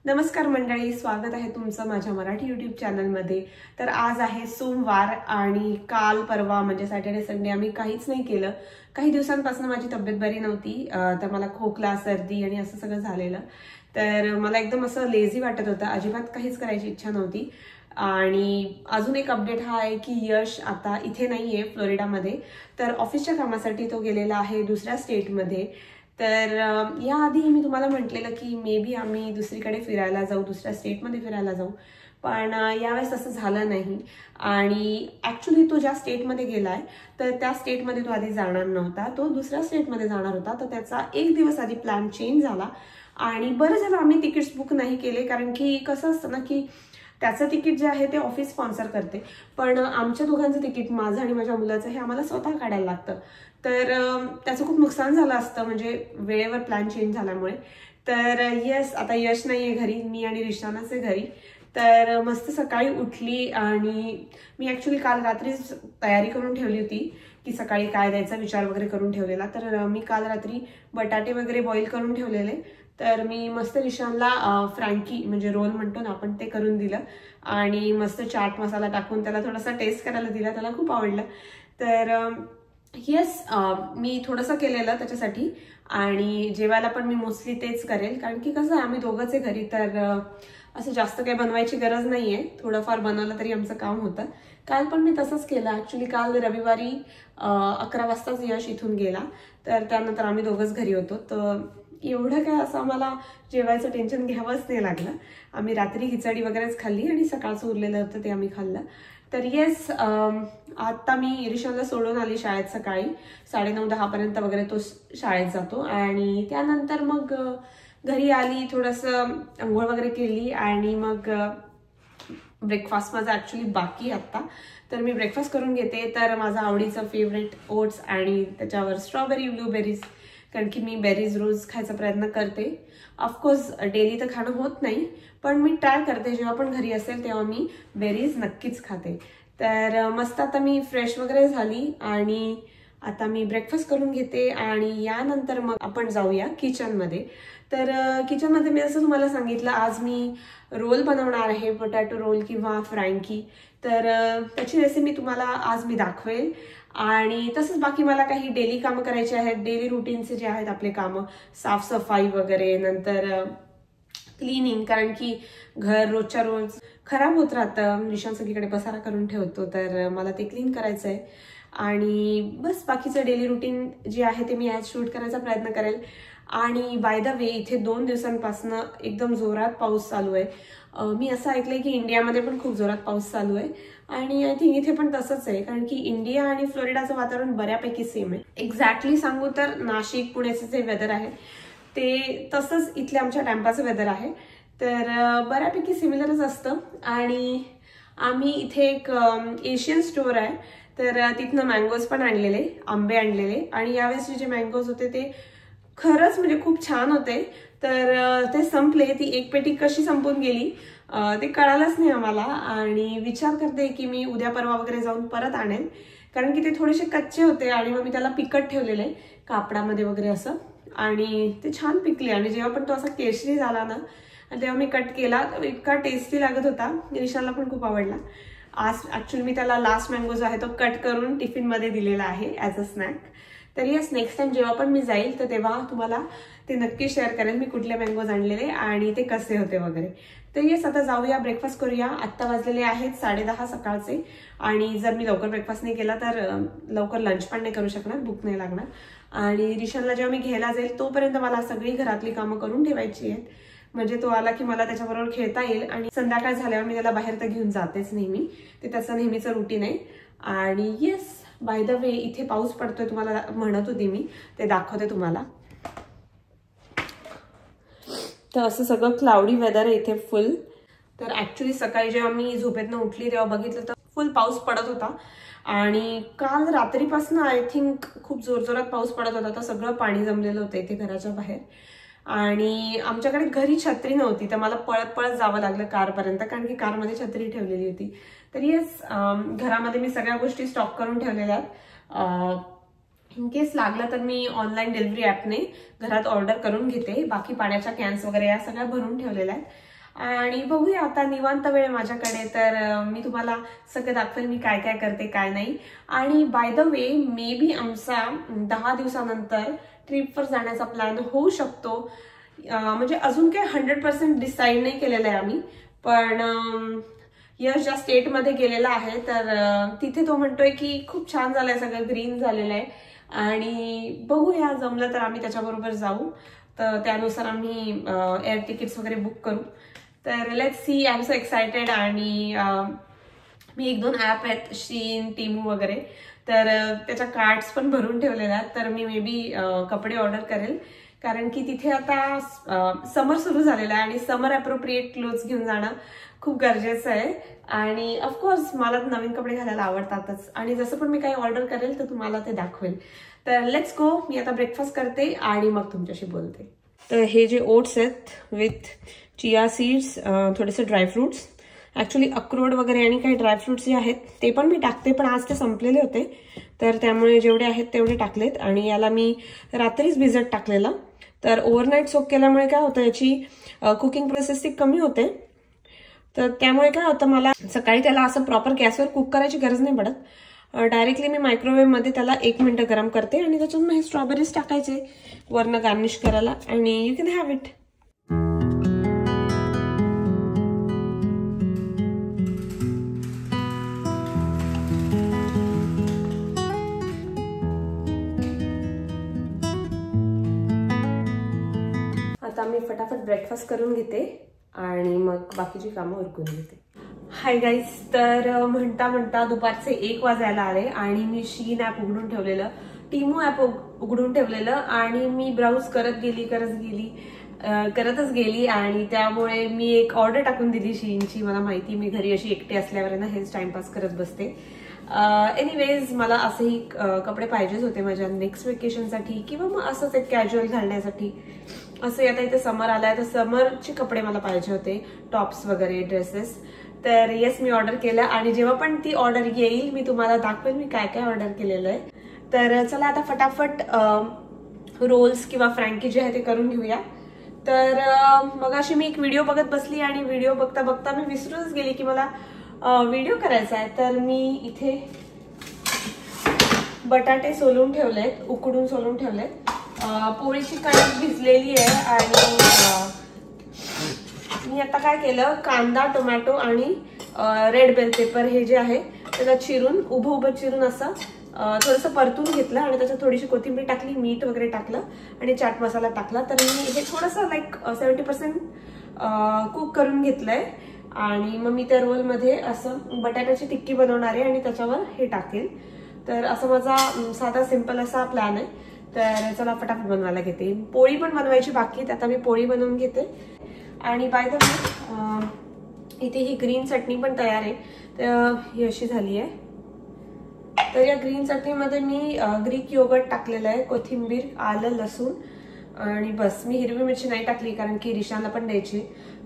नमस्कार मंडळी, स्वागत आहे तुमचं माझ्या मराठी यूट्यूब चॅनलमध्ये। तर आज आहे सोमवार आणि काल परवा म्हणजे सॅटर्डे संडे आम्ही काहीच नाही केलं। काही दिवसांपासून माझी तब्येत बरी नव्हती, तर मला खोकला सर्दी आणि असं सगळं झालेलं। तर मला एकदम असं लेझी वाटत होतं, अजिबात काहीच करायची इच्छा नव्हती। आणि अजून एक अपडेट हा आहे की यश आता इथे नाहीये फ्लोरिडामध्ये, तर ऑफिसच्या कामासाठी तो गेलेला आहे दुसऱ्या स्टेटमध्ये। तर याआधी मी तुम्हाला म्हटलेलं की मे बी आम्ही दुसरीकडे फिरायला जाऊ, दुसऱ्या स्टेटमध्ये फिरायला जाऊ, पण यावेळेस असं झालं नाही। आणि ॲक्च्युली तो ज्या स्टेटमध्ये गेलाय तर त्या स्टेटमध्ये तो आधी जाणार नव्हता, तो दुसऱ्या स्टेटमध्ये जाणार होता। तर त्याचा एक दिवस आधी प्लॅन चेंज झाला आणि बरं झालं आम्ही तिकीट्स बुक नाही केले, कारण की कसं असतं ना की त्याचं तिकीट जे आहे ते ऑफिस स्पॉन्सर करते, पण आमच्या दोघांचं तिकीट, माझं आणि माझ्या मुलाचं, हे आम्हाला स्वतः काढायला लागतं। तर त्याचं खूप नुकसान झालं असतं म्हणजे वेळेवर प्लॅन चेंज झाल्यामुळे। तर येस, आता यश नाहीये घरी, मी आणि रिशानाच आहे घरी। तर मस्त सकाळी उठली आणि मी ॲक्च्युली काल रात्रीच तयारी करून ठेवली होती की सकाळी काय द्यायचा विचार वगैरे करून ठेवलेला। तर मी काल रात्री बटाटे वगैरे बॉईल करून ठेवलेले, तर मी मस्त रिशानला फ्रँकी म्हणजे रोल म्हणतो ना आपण, ते करून दिलं आणि मस्त चाट मसाला टाकून त्याला थोडासा टेस्ट करायला दिला, त्याला खूप आवडलं। तर येस, मी थोडंसं केलेलं त्याच्यासाठी, आणि जेवायला पण मी मोस्टली तेच करेल, कारण की कसं आहे आम्ही दोघंच आहे घरी, तर असं जास्त काही बनवायची गरज नाहीये, थोडंफार बनवलं तरी आमचं काम होतं। काल पण मी तसंच केलं ॲक्च्युली। काल रविवारी 11 वाजताच यश इथून गेला, तर त्यानंतर आम्ही दोघंच घरी होतो। तर एवढं काय असं आम्हाला जेवायचं टेन्शन घ्यावंच नाही लागलं। आम्ही रात्री खिचडी वगैरेच खाल्ली आणि सकाळचं उरलेलं होतं ते आम्ही खाल्लं। तर येस, आता मी रिशाला सोडून आली शाळेत सकाळी 9:30-10 पर्यंत वगैरे तो शाळेत जातो, आणि त्यानंतर मग घरी आली, थोडंसं अंघोळ वगैरे केली आणि मग ब्रेकफास्ट माझा ॲक्च्युली बाकी आत्ता, तर मी ब्रेकफास्ट करून घेते। तर माझा आवडीचं फेवरेट ओट्स आणि त्याच्यावर स्ट्रॉबेरी ब्लूबेरीज, कारण की मी बेरीज रोज खायचा प्रयत्न करते। ऑफकोर्स डेली तर खाणं होत नाही, पण मी ट्राय करते, जेव्हा पण घरी असेल तेव्हा मी बेरीज नक्कीच खाते। तर मस्त आता मी फ्रेश वगैरे झाली आणि आता मी ब्रेकफास्ट करून घेते आणि यानंतर मग आपण जाऊया किचनमध्ये। तर किचनमध्ये मी असं तुम्हाला सांगितलं, आज मी रोल बनवणार आहे, पोटॅटो रोल किंवा फ्रँकी। तर त्याची रेसिपी तुम्हाला आज मी दाखवेल, आणि तसंच बाकी मला काही डेली कामं करायची आहेत, डेली रुटीनचे जे आहेत आपले कामं, साफसफाई वगैरे, नंतर क्लिनिंग, कारण की घर रोजच्या रोज खराब होत राहतं, निशान सगळीकडे पसारा करून ठेवतो, तर मला ते क्लीन करायचं आहे। आणि बस बाकीचं डेली रुटीन जे आहे ते मी आज शूट करायचा प्रयत्न करेल। आणि बाय द वे, इथे 2 दिवसांपासून एकदम जोरात पाऊस चालू आहे। मी असं ऐकलंय की इंडियामध्ये पण खूप जोरात पाऊस चालू आहे, आणि आय थिंक इथे पण तसंच आहे, कारण की इंडिया आणि फ्लोरिडाचं वातावरण बऱ्यापैकी सेम आहे। एक्झॅक्टली सांगू तर नाशिक पुण्याचे जे वेदर आहे ते तसंच इथल्या आमच्या टॅम्पाचं वेदर आहे, तर बऱ्यापैकी सिमिलरच असतं। आणि आम्ही इथे एक एशियन स्टोअर आहे, तर तिथनं मँगोज पण आणलेले, आंबे आणलेले, आणि यावेळेस जे मँगोज होते ते खरंच म्हणजे खूप छान होते। तर ते संपले, ती एक पेटी कशी संपून गेली ते कळालंच नाही आम्हाला, आणि विचार करते की मी उद्या परवा वगैरे जाऊन परत आणेन, कारण की ते थोडेसे कच्चे होते आणि मग मी त्याला पिकट ठेवलेले कापडामध्ये वगैरे असं, आणि ते छान पिकले। आणि जेव्हा पण तो असा केशरी झाला ना, तेव्हा मी कट केला, इतका टेस्टी लागत होता, निशाला पण खूप आवडला। आज ॲक्च्युली मी त्याला लास्ट मँगो जो आहे तो कट करून टिफिनमध्ये दिलेला आहे ॲज अ स्नॅक। तर येस, नेक्स्ट टाइम जेव्हा पण मी जाईल तर तेव्हा तुम्हाला ते नक्की शेअर करेल मी कुठले मँगोज आणलेले आणि ते कसे होते वगैरे। तर येस, आता जाऊया, ब्रेकफास्ट करूया। आत्ता वाजलेले आहेत 10:30 सकाळचे, आणि जर मी लवकर ब्रेकफास्ट नाही केला तर लवकर लंच पण नाही करू शकणार, भूक नाही लागणार। आणि रिशानला जेव्हा मी घ्यायला जाईल तोपर्यंत मला सगळी घरातली कामं करून ठेवायची आहेत, म्हणजे तो आला की मला त्याच्याबरोबर खेळता येईल। आणि संध्याकाळ झाल्यावर मी त्याला बाहेर तर घेऊन जातेच नेहमी, ते त्याचं नेहमीचं रुटीन आहे। आणि येस, बाय द वे, इथे पाऊस पडतोय, तुम्हाला म्हणत होती मी, ते दाखवते तुम्हाला। तर असं सगळं क्लाउडी वेदर आहे इथे फुल। तर ॲक्च्युली सकाळी जेव्हा मी झोपेतनं उठली तेव्हा बघितलं तर फुल पाऊस पडत होता, आणि काल रात्रीपासून आय थिंक खूप जोरजोरात पाऊस पडत होता, तर सगळं पाणी जमलेलं होतं इथे घराच्या बाहेर। आणि आमच्याकडे घरी छत्री नव्हती, तर मला पळत पळत जावं लागलं कारपर्यंत, कारण की कारमध्ये छत्री ठेवलेली होती। तर येस, घरामध्ये मी सगळ्या गोष्टी स्टॉक करून ठेवलेल्या आहेत, इन केस लागला तर मी ऑनलाईन डिलिव्हरी ॲपने घरात ऑर्डर करून घेते। बाकी पाण्याच्या कॅन्स वगैरे या सगळ्या भरून ठेवलेल्या आहेत, आणि बघूया आता निवांत वेळ माझ्याकडे, तर मी तुम्हाला सगळं दाखवेल मी काय काय करते काय नाही. आणि by the way may be आमचा 10 दिवसानंतर ट्रिपवर जाण्याचा प्लॅन होऊ शकतो. म्हणजे अजून काही 100% डिसाईड नाही केलेलं आहे आम्ही, पण यश ज्या स्टेटमध्ये गेलेला आहे तर तिथे तो म्हणतोय की खूप छान झालंय, सगळं ग्रीन झालेलं आहे आणि बघूया जमलं तर आम्ही त्याच्याबरोबर जाऊ. तर त्यानुसार आम्ही एअर तिकीट्स वगैरे बुक करू. तर let's see, I am so excited. आणि मी 1-2 ॲप आहेत शीन, टीमू वगैरे, तर त्याच्या कार्ड्स पण भरून ठेवलेल्या आहेत. तर मी मे बी कपडे ऑर्डर करेल, कारण की तिथे आता समर सुरू झालेला आहे आणि समर अप्रोप्रिएट क्लोथ्स घेऊन जाणं खूप गरजेचं आहे. आणि ऑफकोर्स मला नवीन कपडे घालायला आवडतातच, आणि जसं पण मी काही ऑर्डर करेल तर तुम्हाला ते दाखवेल. तर लेट्स गो. मी आता ब्रेकफास्ट करते आणि मग तुमच्याशी बोलते. तर हे जे ओट्स आहेत विथ चिया सीड्स, थोडेसे ड्रायफ्रुट्स, ॲक्च्युली अक्रोड वगैरे आणि काही ड्रायफ्रुट्स जे आहेत ते पण मी टाकते, पण आज ते संपलेले होते तर त्यामुळे जेवढे आहेत तेवढे टाकलेत. आणि याला मी रात्रीच भिजत टाकलेलं, तर ओव्हरनाईट सोक केल्यामुळे काय होतं, याची कुकिंग प्रोसेस ती कमी होते. तर त्यामुळे काय होतं, मला सकाळी त्याला असं प्रॉपर गॅसवर कुक करायची गरज नाही पडत. डायरेक्टली मी मायक्रोवेव्हमध्ये त्याला 1 मिनिट गरम करते आणि त्याच्यात मग हे स्ट्रॉबेरीज टाकायचे वरनं गार्निश करायला आणि यू कॅन हॅव इट. आता मी फटाफट ब्रेकफास्ट करून घेते आणि मग बाकीची कामं उरकून घेते. हाय गाईज, तर म्हणता म्हणता दुपारचे 1 वाजायला आले आणि मी शीन ॲप उघडून ठेवलेलं, टीमू ॲप उघडून ठेवलेलं आणि मी ब्राउज करतच गेली आणि त्यामुळे मी एक ऑर्डर टाकून दिली शीनची. मला माहिती मी घरी अशी एकटी असल्यावर ना हेच टाइमपास करत बसते. एनिवेज मला असेही कपडे पाहिजेच होते माझ्या नेक्स्ट वेकेशनसाठी किंवा मग असंच एक कॅज्युअल घालण्यासाठी. असं आता इथे समर आलाय तर समरचे कपडे मला पाहिजे होते, टॉप्स वगैरे, ड्रेसेस. तर येस, मी ऑर्डर केलं आणि जेव्हा पण ती ऑर्डर येईल मी तुम्हाला दाखवेल मी काय काय ऑर्डर केलेलं आहे. तर चला आता फटाफट रोल्स किंवा फ्रँकी जे आहे ते करून घेऊया. तर मग अशी मी एक व्हिडिओ बघत बसली आणि व्हिडिओ बघता बघता मी विसरूनच गेली की मला व्हिडिओ करायचा आहे. तर मी इथे बटाटे सोलून ठेवलेत, उकडून सोलून ठेवलेत. पोळीची कणिक भिजलेली आहे आणि मी आता काय केलं, कांदा, टोमॅटो आणि रेड बेल पेपर हे जे आहे त्याला चिरून उभं चिरून असं थोडंसं परतून घेतलं आणि त्याच्यात थोडीशी कोथिंबीर टाकली, मीठ वगैरे टाकलं आणि चाट मसाला टाकला. तर मी हे थोडंसं लाईक 70% कुक करून घेतलंय आणि मग मी त्या रोलमध्ये असं बटाट्याची टिक्की बनवणार आहे आणि त्याच्यावर हे टाकेल. तर असं माझा साधा सिंपल असा प्लॅन आहे. तर चला फटाफट बनवायला घेते. पोळी पण बनवायची बाकी, आता मी पोळी बनवून घेते. आणि बाय द वे इथे ही ग्रीन चटणी पण तयार आहे, तर ही अशी झाली आहे. तर या ग्रीन चटणीमध्ये मी ग्रीक योगर्ट टाकलेलं आहे, कोथिंबीर, आलं, लसूण आणि बस. मी हिरवी मिरची नाही टाकली कारण की रिशाला पण द्यायची,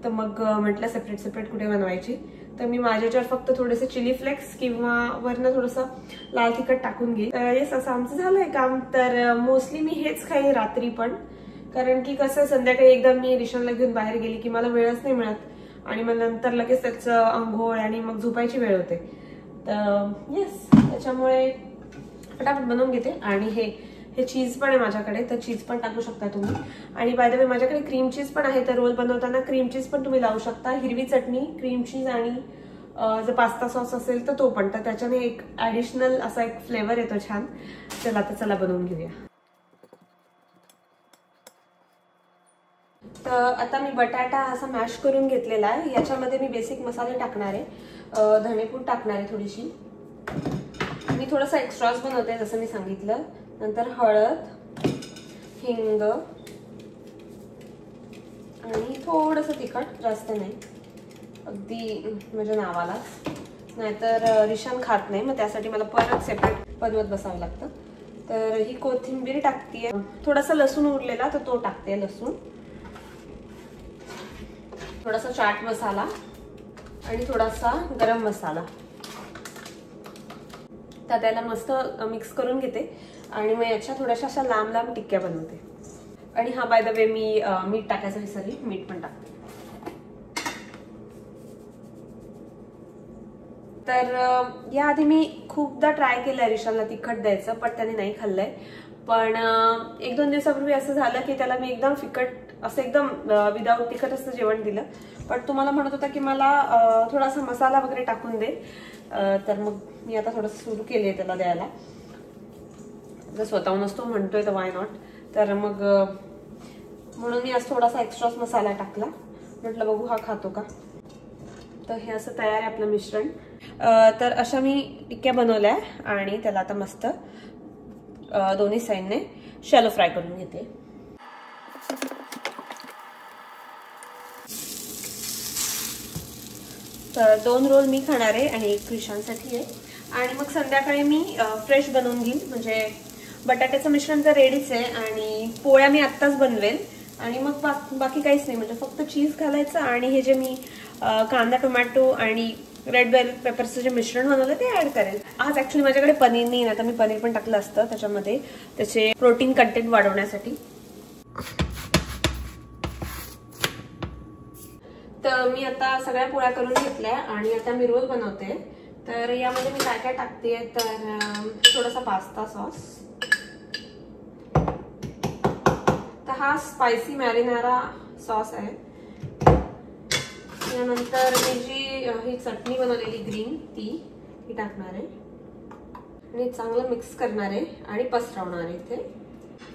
तर मग म्हटलं सेपरेट कुठे बनवायची. तर मी माझ्याच्यावर फक्त थोडेसे चिली फ्लेक्स किंवा वरनं थोडंसं लाल तिखट टाकून घेईल. येस, असं आमचं झालंय काम. तर मोस्टली मी हेच खाईन रात्री पण, कारण की कसं संध्याकाळी एकदा मी रिशाला घेऊन बाहेर गेली की मला वेळच नाही मिळत आणि मग नंतर लगेच त्याचं आंघोळ आणि मग झोपायची वेळ होते. तर येस, त्याच्यामुळे फटाफट बनवून घेते. आणि हे चीज पण आहे माझ्याकडे, तर चीज पण टाकू शकता तुम्ही. आणि बाय द वे माझ्याकडे क्रीम चीज पण आहे, तर रोल बनवताना क्रीम चीज पण तुम्ही लावू शकता. हिरवी चटणी, क्रीम चीज आणि जर पास्ता सॉस असेल तर तो पण, तर त्याच्याने एक ॲडिशनल असा एक फ्लेवर येतो छान. चला बनवून घेऊया. तर आता मी बटाटा असा मॅश करून घेतलेला आहे. याच्यामध्ये मी बेसिक मसाले टाकणार आहे, धणेपूड टाकणार आहे थोडीशी. मी थोडंसं एक्स्ट्राज बनवते जसं मी सांगितलं. नंतर हळद, हिंग आणि थोडंसं तिखट, जास्त नाही, अगदी माझ्या नावाला, नाहीतर रिशान खात नाही, मग त्यासाठी मला परत सेपरेट बनवत बसावं लागतं. तर ही कोथिंबीर टाकते, थोडासा लसूण उरलेला तर तो टाकते, लसूण, थोडासा चाट मसाला आणि थोडासा गरम मसाला. तर त्याला मस्त मिक्स करून घेते आणि मग याच्या थोड्याशा अशा लांब लांब टिक्क्या बनवते. आणि हा बाय द वे मी मीठ टाकायचं विसरली, मीठ पण टाकते. तर याआधी मी खूपदा ट्राय केलं रिशाला तिखट द्यायचं, पण त्याने नाही खाल्लंय. पण 1-2 दिवसापूर्वी असं झालं की त्याला मी एकदम फिकट असं एकदम विदाऊट तिखट असं जेवण दिलं. पण तुम्हाला म्हणत होता की मला थोडासा मसाला वगैरे टाकून दे, तर मग मी आता थोडंसं सुरू केले त्याला द्यायला. जर स्वतःहूनच तो म्हणतोय तर वाय नॉट. तर मग म्हणून मी आज थोडासा एक्स्ट्राच मसाला टाकला. म्हटलं बघू हा खातो का. तर हे असं तयार आहे आपलं मिश्रण. तर अशा मी टिक्क्या बनवल्या आणि त्याला आता मस्त दोन्ही साईडने शॅलो फ्राय करून घेते. तर 2 रोल मी खाणार आहे आणि 1 क्रिशांसाठी आहे. आणि मग संध्याकाळी मी फ्रेश बनवून घेईन. म्हणजे बटाट्याचं मिश्रण तर रेडीच आहे आणि पोळ्या मी आत्ताच बनवेल आणि मग बाकी काहीच नाही. म्हणजे फक्त चीज घालायचं आणि हे जे मी कांदा टोमॅटो आणि रेड बेल पेपरचं जे मिश्रण बनवलं ते ऍड करेल. आज ऍक्च्युली माझ्याकडे पनीर नाही ना, तर मी पनीर पण टाकलं असतं त्याच्यामध्ये त्याचे प्रोटीन कंटेंट वाढवण्यासाठी. तर मी आता सगळ्या पोळ्या करून घेतल्या आणि आता मी रोल बनवते. तर यामध्ये मी काय काय टाकते, तर थोडासा पास्ता सॉस, तर हा स्पायसी मॅरिनारा सॉस आहे. यानंतर मी जी ही चटणी बनवलेली ग्रीन ती टाकणार आहे आणि चांगलं मिक्स करणार आहे आणि पसरवणार आहे इथे.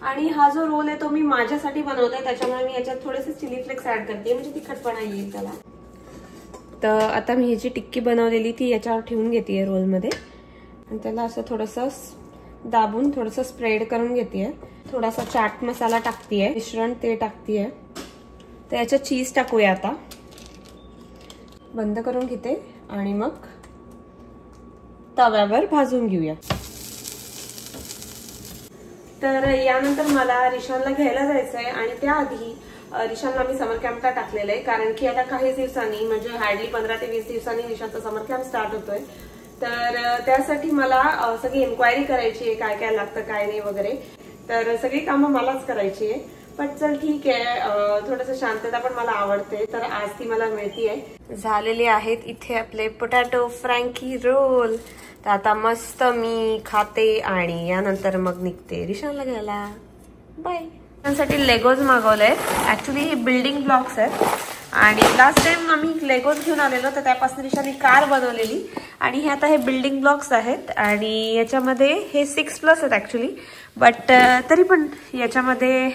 आणि हा जो रोल आहे तो मी माझ्यासाठी बनवते, त्याच्यामुळे मी याच्यात थोडेसे चिली फ्लेक्स ऍड करते म्हणजे तिखटपणा येईल त्याला. तर आता मी ही जी टिक्की बनवलेली ती याच्यावर ठेवून घेते रोलमध्ये आणि त्याला असं थोडंसं दाबून थोडंसं स्प्रेड करून घेते. थोडासा चाट मसाला टाकते, मिश्रण ते टाकते. तर याच्यात चीज टाकूया. आता बंद करून घेते आणि मग तव्यावर भाजून घेऊया. तर यानंतर मला रिशानला घ्यायला जायचंय आणि त्याआधी रिशानला मी समर कॅम्पला टाकलेलं आहे, कारण की आता काही दिवसांनी म्हणजे हार्डली 15 ते 20 दिवसांनी रिशानचा समर कॅम्प स्टार्ट होतोय. तर त्यासाठी मला सगळी एन्क्वायरी करायची आहे, काय काय लागतं काय नाही वगैरे. तर सगळी कामं मलाच करायची आहे. पण चल ठीक आहे, थोडंसं शांतता पण मला आवडते, तर आज ती मला मिळतीये. झालेले आहेत इथे आपले पोटॅटो फ्रँकी रोल. तर आता मस्त मी खाते आणि यानंतर मग निघते रिशानला घ्यायला. बाय. त्यासाठी लेगोज मागवले. ऍक्च्युली हे बिल्डिंग ब्लॉक्स आहेत आणि लास्ट टाइम आम्ही लेगोज घेऊन आलेलो तर त्यापासून रिशाने कार बनवलेली आणि हे आता हे बिल्डिंग ब्लॉक्स आहेत आणि याच्यामध्ये हे 6+ आहेत ऍक्च्युली. बट तरी पण याच्यामध्ये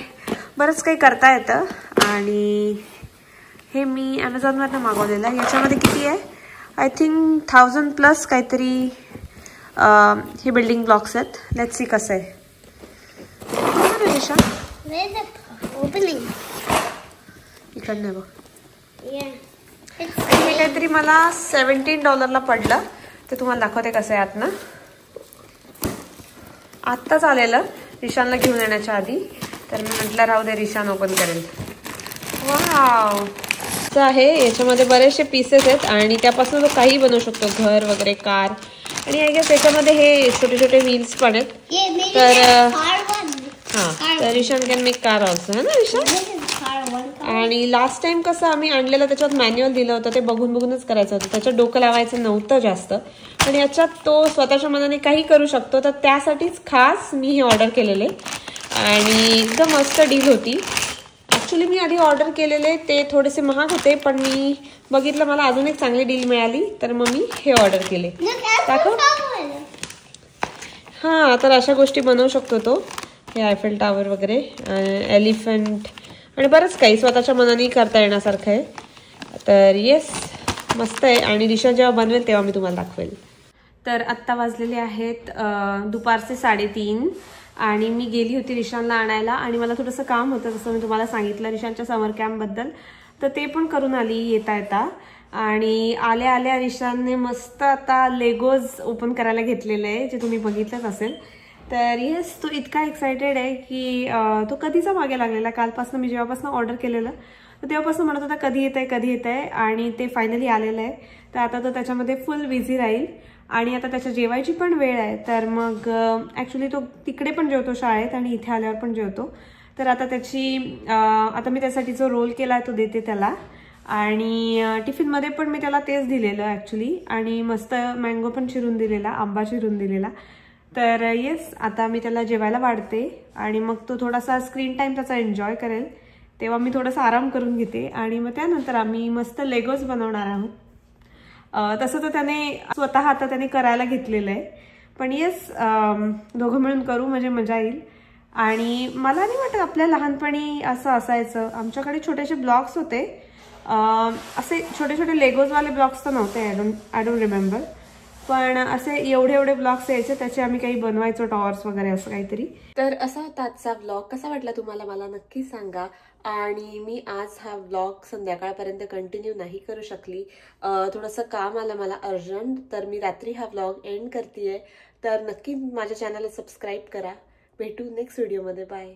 बरंच काही करता येतं आणि हे मी ॲमेझॉनवरनं मागवलेलं आहे. याच्यामध्ये किती आहे, आय थिंक 1000+ काहीतरी हे बिल्डिंग ब्लॉक्स आहेत. लेट्स सी कसं आहे. इकडनं बघ. हे काहीतरी मला $17 पडलं. ते तुम्हाला दाखवते कसं आहे आतनं. आत्ताच आलेलं रिशानला घेऊन येण्याच्या आधी, तर मी म्हटलं राहू दे रिशान ओपन करेल. वाव आहे. याच्यामध्ये बरेचसे पीसेस आहेत आणि त्यापासून तो काही बनवू शकतो, घर वगैरे, कार. आणि आय गेस याच्यामध्ये हे छोटे छोटे व्हील्स पण आहेत. तर हां, तर Rishan can make car also, है ना रिशान. आणि लास्ट टाइम कसं आम्ही आणलेलं त्याच्यात मॅन्युअल दिलं होतं, ते बघून बघूनच करायचं होतं, त्याच्यात डोकं लावायचं नव्हतं जास्त. आणि याच्यात तो स्वतःच्या मनाने काही करू शकतो, तर त्यासाठीच खास मी हे ऑर्डर केलेले आणि एकदम मस्त डील होती. ॲक्च्युली मी आधी ऑर्डर केलेले ते थोडेसे महाग होते, पण मी बघितलं मला अजून एक चांगली डील मिळाली, तर मग मी हे ऑर्डर केले. दाखव. हां, तर अशा गोष्टी बनवू शकतो तो. हे आयफेल टावर वगैरे, एलिफंट आणि बरंच काही स्वतःच्या मनाने करता येण्यासारखं आहे. तर येस, मस्त आहे. आणि रिशा जेव्हा बनवेल तेव्हा मी तुम्हाला दाखवेल. तर आत्ता वाजलेले आहेत दुपारचे 3:30 आणि मी गेली होती रिशानला आणायला आणि मला थोडंसं काम होतं, जसं मी तुम्हाला सांगितलं रिशानच्या समर कॅम्पबद्दल. तर ते पण करून आली येता येता. आणि आल्या आल्या रिशानने मस्त आता लेगोज ओपन करायला घेतलेलं आहे, जे तुम्ही बघितलंच असेल. तर येस, तो इतका एक्सायटेड आहे की तो कधीचा मागे लागलेला. कालपासून मी जेव्हापासून ऑर्डर केलेलं तर तेव्हापासून म्हणत होता कधी येत आहे आणि ते फायनली आलेलं आहे. तर आता तो त्याच्यामध्ये फुल बिझी राहील आणि आता त्याच्या जेवायची पण वेळ आहे. तर मग ॲक्च्युली तो तिकडे पण जेवतो शाळेत आणि इथे आल्यावर पण जेवतो. तर आता आता मी त्यासाठी जो रोल केला आहे तो देते त्याला आणि टिफिनमध्ये पण मी त्याला तेच दिलेलं ॲक्च्युली, आणि मस्त मँगो पण चिरून दिलेला, आंबा चिरून दिलेला. तर येस, आता मी त्याला जेवायला वाढते आणि मग तो थोडासा स्क्रीन टाईम त्याचा एन्जॉय करेल, तेव्हा मी थोडासा आराम करून घेते आणि मग त्यानंतर आम्ही मस्त लेगोज बनवणार आहोत. तसं तर त्याने स्वतः आता त्याने करायला घेतलेलं आहे, पण येस दोघं मिळून करू म्हणजे मजा येईल. आणि मला नाही वाटत आपल्या लहानपणी असं असायचं. आमच्याकडे छोटेसे ब्लॉक्स होते, असे छोटे छोटे लेगोजवाले ब्लॉक्स तर नव्हते, आय डोंट रिमेंबर, पण असे एवढे एवढे ब्लॉग्स यायचे, त्याचे आम्ही काही बनवायचो टॉवर्स वगैरे असं काहीतरी. तर असा होता आजचा व्लॉग. कसा वाटला तुम्हाला मला नक्की सांगा. आणि मी आज हा व्लॉग संध्याकाळपर्यंत कंटिन्यू नाही करू शकली, थोडंसं काम आलं मला अर्जंट, तर मी रात्री हा व्लॉग एंड करते. तर नक्की माझ्या चॅनलला सबस्क्राईब करा. भेटू नेक्स्ट व्हिडिओमध्ये. बाय.